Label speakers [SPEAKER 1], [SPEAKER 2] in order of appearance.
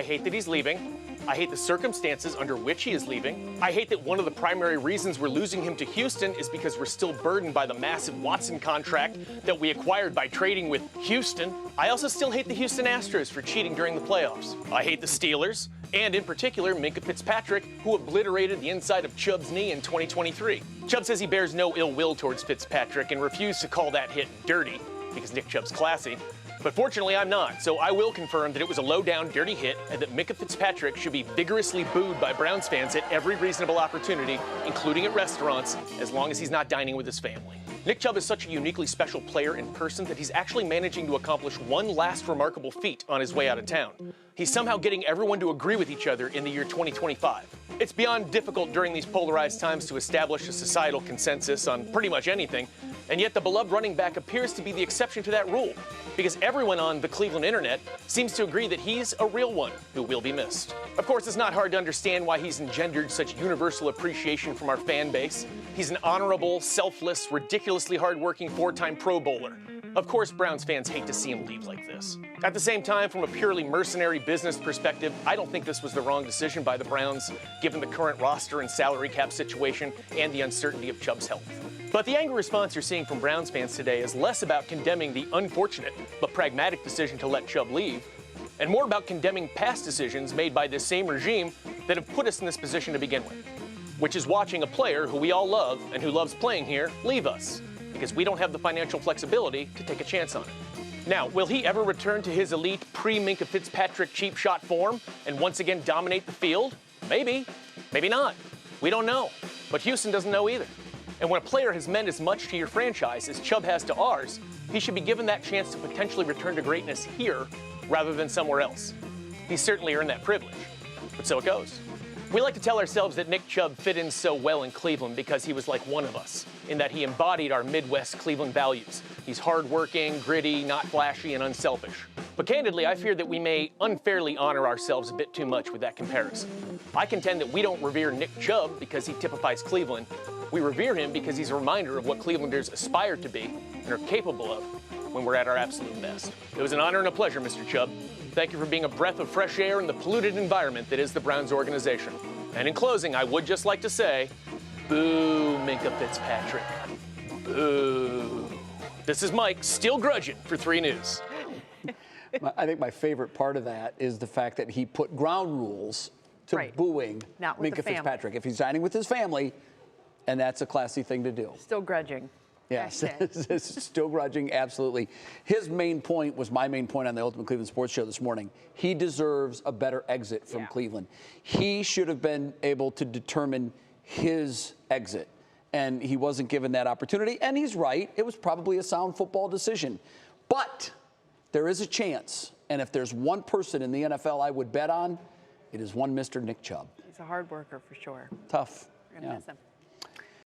[SPEAKER 1] I hate that he's leaving. I hate the circumstances under which he is leaving. I hate that one of the primary reasons we're losing him to Houston is because we're still burdened by the massive Watson contract that we acquired by trading with Houston. I also still hate the Houston Astros for cheating during the playoffs. I hate the Steelers, and in particular, Minkah Fitzpatrick, who obliterated the inside of Chubb's knee in 2023. Chubb says he bears no ill will towards Fitzpatrick and refused to call that hit dirty because Nick Chubb's classy. But fortunately, I'm not, so I will confirm that it was a low-down, dirty hit and that Minkah Fitzpatrick should be vigorously booed by Browns fans at every reasonable opportunity, including at restaurants, as long as he's not dining with his family. Nick Chubb is such a uniquely special player in person that he's actually managing to accomplish one last remarkable feat on his way out of town. He's somehow getting everyone to agree with each other in the year 2025. It's beyond difficult during these polarized times to establish a societal consensus on pretty much anything, and yet the beloved running back appears to be the exception to that rule, because everyone on the Cleveland internet seems to agree that he's a real one who will be missed. Of course, it's not hard to understand why he's engendered such universal appreciation from our fan base. He's an honorable, selfless, ridiculously hardworking four-time Pro Bowler. Of course, Browns fans hate to see him leave like this. At the same time, from a purely mercenary business perspective, I don't think this was the wrong decision by the Browns, given the current roster and salary cap situation and the uncertainty of Chubb's health. But the angry response you're seeing from Browns fans today is less about condemning the unfortunate but pragmatic decision to let Chubb leave, and more about condemning past decisions made by this same regime that have put us in this position to begin with, which is watching a player who we all love and who loves playing here leave us, because we don't have the financial flexibility to take a chance on it. Now, will he ever return to his elite pre-Minkah Fitzpatrick cheap shot form and once again dominate the field? Maybe, maybe not. We don't know, but Houston doesn't know either. And when a player has meant as much to your franchise as Chubb has to ours, he should be given that chance to potentially return to greatness here rather than somewhere else. He's certainly earned that privilege, but so it goes. We like to tell ourselves that Nick Chubb fit in so well in Cleveland because he was like one of us, in that he embodied our Midwest Cleveland values. He's hardworking, gritty, not flashy, and unselfish. But candidly, I fear that we may unfairly honor ourselves a bit too much with that comparison. I contend that we don't revere Nick Chubb because he typifies Cleveland. We revere him because he's a reminder of what Clevelanders aspire to be and are capable of when we're at our absolute best. It was an honor and a pleasure, Mr. Chubb. Thank you for being a breath of fresh air in the polluted environment that is the Browns organization. And in closing, I would just like to say, boo, Minkah Fitzpatrick. Boo. This is Mike, still grudging for 3 News.
[SPEAKER 2] I think my favorite part of that is the fact that he put ground rules to booing Minkah Fitzpatrick. If he's dining with his family, and that's a classy thing to do.
[SPEAKER 3] Still grudging.
[SPEAKER 2] Yes, still grudging, absolutely. His main point was my main point on the Ultimate Cleveland Sports Show this morning. He deserves a better exit from Cleveland. He should have been able to determine his exit, and he wasn't given that opportunity. And he's right. It was probably a sound football decision. But there is a chance, and if there's one person in the NFL I would bet on, it is one Mr. Nick Chubb.
[SPEAKER 3] He's a hard worker for sure.
[SPEAKER 2] Tough.
[SPEAKER 3] We're going to miss him.